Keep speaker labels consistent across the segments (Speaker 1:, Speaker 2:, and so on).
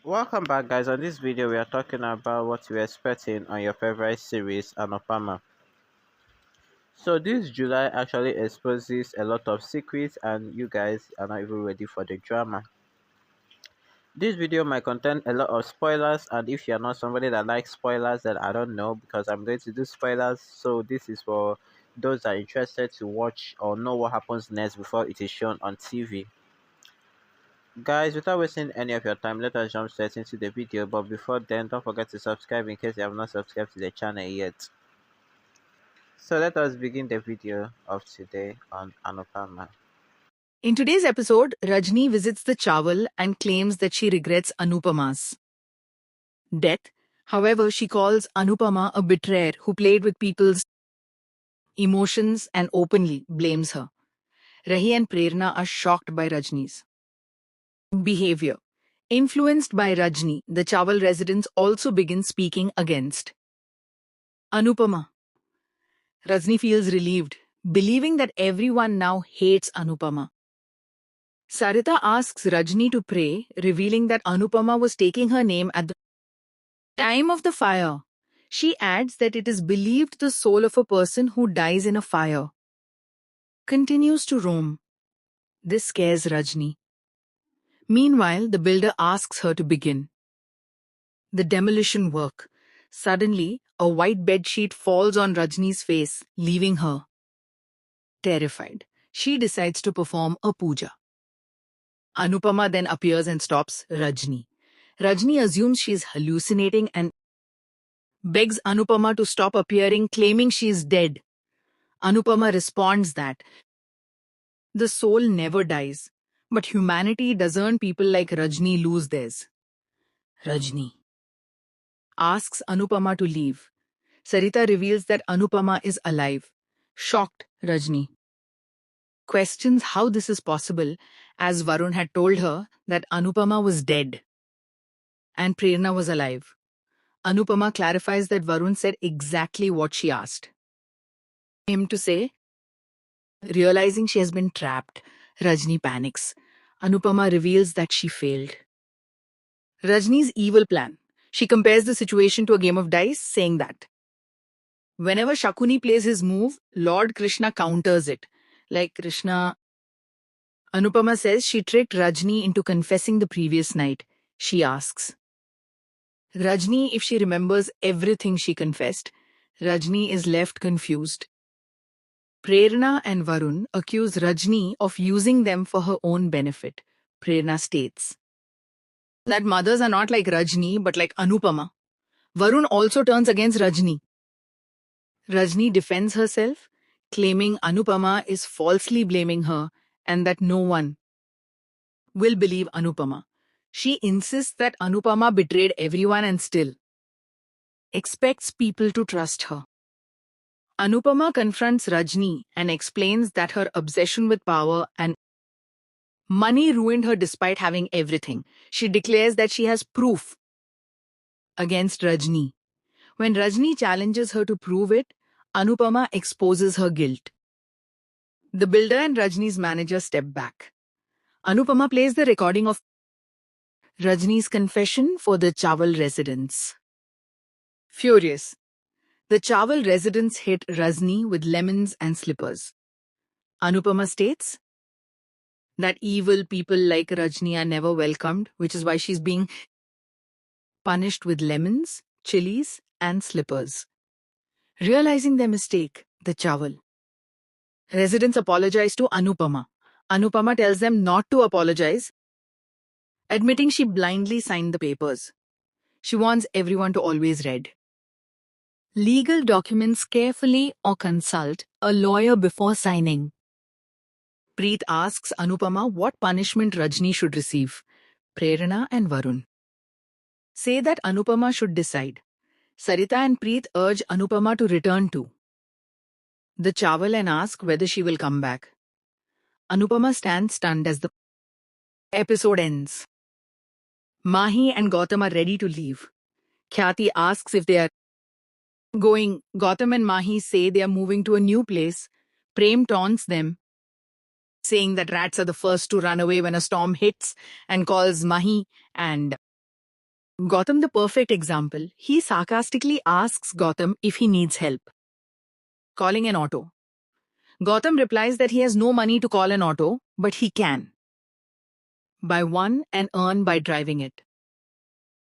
Speaker 1: Welcome back, guys. On this video, we are talking about what you're expecting on your favorite series, Anupama. So this July actually exposes a lot of secrets, and you guys are not even ready for the drama. This video might contain a lot of spoilers, and if you're not somebody that likes spoilers, then I don't know because I'm going to do spoilers. So this is for those that are interested to watch or know what happens next before it is shown on TV. Guys, without wasting any of your time, let us jump straight into the video. But before then, don't forget to subscribe in case you have not subscribed to the channel yet. So let us begin the video of today on Anupama.
Speaker 2: In today's episode, Rajni visits the Chawal and claims that she regrets Anupama's death. However, she calls Anupama a betrayer who played with people's emotions and openly blames her. Rahi and Prerna are shocked by Rajni's behavior. Influenced by Rajni, the Chawal residents also begin speaking against Anupama. Rajni feels relieved, believing that everyone now hates Anupama. Sarita asks Rajni to pray, revealing that Anupama was taking her name at the time of the fire. She adds that it is believed the soul of a person who dies in a fire continues to roam. This scares Rajni. Meanwhile, the builder asks her to begin the demolition work. Suddenly, a white bedsheet falls on Rajni's face, leaving her terrified. She decides to perform a puja. Anupama then appears and stops Rajni. Rajni assumes she is hallucinating and begs Anupama to stop appearing, claiming she is dead. Anupama responds that the soul never dies, but humanity doesn't people like Rajni lose theirs. Rajni asks Anupama to leave. Sarita reveals that Anupama is alive. Shocked, Rajni questions how this is possible, as Varun had told her that Anupama was dead and Prerna was alive. Anupama clarifies that Varun said exactly what she asked him to say. Realizing she has been trapped, Rajni panics. Anupama reveals that she failed. Rajni's evil plan. She compares the situation to a game of dice, saying that whenever Shakuni plays his move, Lord Krishna counters it. Like Krishna, Anupama says she tricked Rajni into confessing the previous night. She asks Rajni if she remembers everything she confessed. Rajni is left confused. Prerna and Varun accuse Rajni of using them for her own benefit. Prerna states that mothers are not like Rajni but like Anupama. Varun also turns against Rajni. Rajni defends herself, claiming Anupama is falsely blaming her and that no one will believe Anupama. She insists that Anupama betrayed everyone and still expects people to trust her. Anupama confronts Rajni and explains that her obsession with power and money ruined her despite having everything. She declares that she has proof against Rajni. When Rajni challenges her to prove it, Anupama exposes her guilt. The builder and Rajni's manager step back. Anupama plays the recording of Rajni's confession for the Chawal residents. Furious, the Chawal residents hit Rajni with lemons and slippers. Anupama states that evil people like Rajni are never welcomed, which is why she's being punished with lemons, chilies, and slippers. Realizing their mistake, the Chawal residents apologize to Anupama. Anupama tells them not to apologize, admitting she blindly signed the papers. She wants everyone to always read legal documents carefully or consult a lawyer before signing. Preet asks Anupama what punishment Rajni should receive. Prerna and Varun say that Anupama should decide. Sarita and Preet urge Anupama to return to the Chawal and ask whether she will come back. Anupama stands stunned as the episode ends. Mahi and Gautam are ready to leave. Khyati asks if they are going. Gautam and Mahi say they are moving to a new place. Prem taunts them, saying that rats are the first to run away when a storm hits, and calls Mahi and Gautam, the perfect example, he sarcastically asks Gautam if he needs help calling an auto. Gautam replies that he has no money to call an auto, but he can buy one and earn by driving it.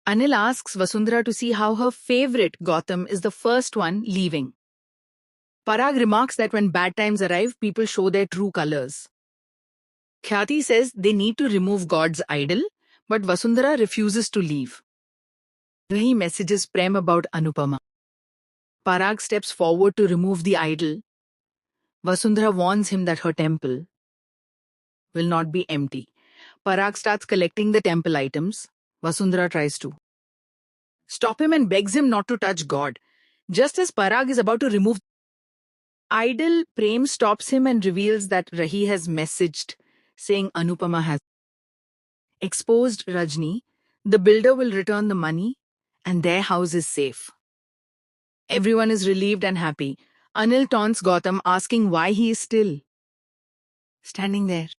Speaker 2: Anil asks Vasundhara to see how her favorite Gautam is the first one leaving. Parag remarks that when bad times arrive, people show their true colors. Khyati says they need to remove God's idol, but Vasundhara refuses to leave. He messages Prem about Anupama. Parag steps forward to remove the idol. Vasundhara warns him that her temple will not be empty. Parag starts collecting the temple items. Vasundhara tries to stop him and begs him not to touch God. Just as Parag is about to remove the idol, Prem stops him and reveals that Rahi has messaged saying Anupama has exposed Rajni. The builder will return the money and their house is safe. Everyone is relieved and happy. Anil taunts Gautam, asking why he is still standing there.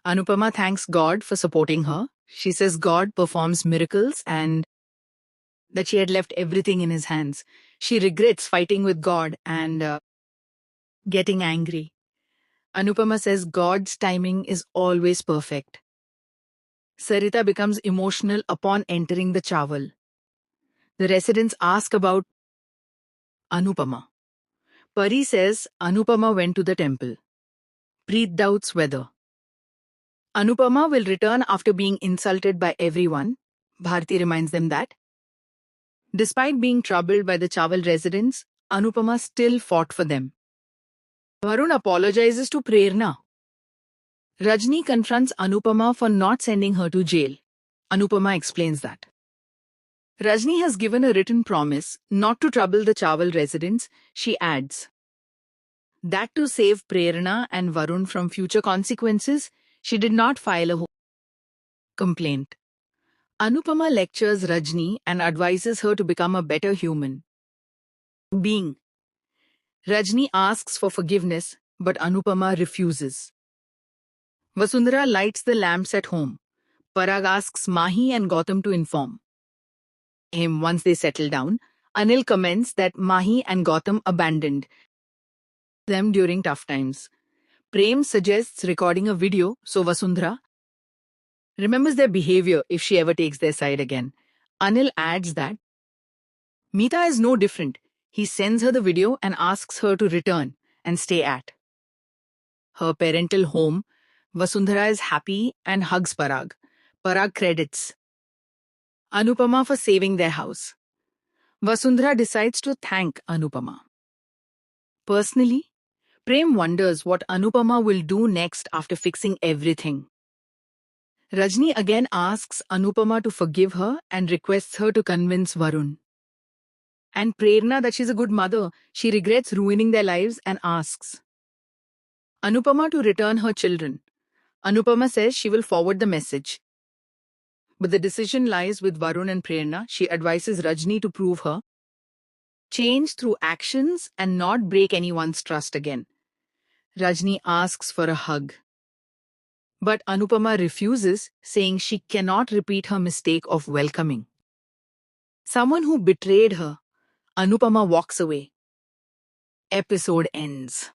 Speaker 2: Anupama thanks God for supporting her. She says God performs miracles and that she had left everything in his hands. She regrets fighting with God and getting angry. Anupama says God's timing is always perfect. Sarita becomes emotional upon entering the chawal. The residents ask about Anupama. Pari says Anupama went to the temple. Preet doubts whether Anupama will return after being insulted by everyone. Bharti reminds them that despite being troubled by the Chawal residents, Anupama still fought for them. Varun apologizes to Prerna. Rajni confronts Anupama for not sending her to jail. Anupama explains that Rajni has given a written promise not to trouble the Chawal residents. She adds that to save Prerna and Varun from future consequences, she did not file a complaint. Anupama lectures Rajni and advises her to become a better human being. Rajni asks for forgiveness, but Anupama refuses. Vasundhara lights the lamps at home. Parag asks Mahi and Gautam to inform him once they settle down. Anil comments that Mahi and Gautam abandoned them during tough times. Prem suggests recording a video so Vasundhara remembers their behavior if she ever takes their side again. Anil adds that Meeta is no different. He sends her the video and asks her to return and stay at her parental home. Vasundhara is happy and hugs Parag. Parag credits Anupama for saving their house. Vasundhara decides to thank Anupama. Personally, Prem wonders what Anupama will do next after fixing everything. Rajni again asks Anupama to forgive her and requests her to convince Varun. And Prerna that she's a good mother. She regrets ruining their lives and asks Anupama to return her children. Anupama says she will forward the message. But the decision lies with Varun and Prerna. She advises Rajni to prove her change through actions and not break anyone's trust again. Rajni asks for a hug. But Anupama refuses, saying she cannot repeat her mistake of welcoming someone who betrayed her. Anupama walks away. Episode ends.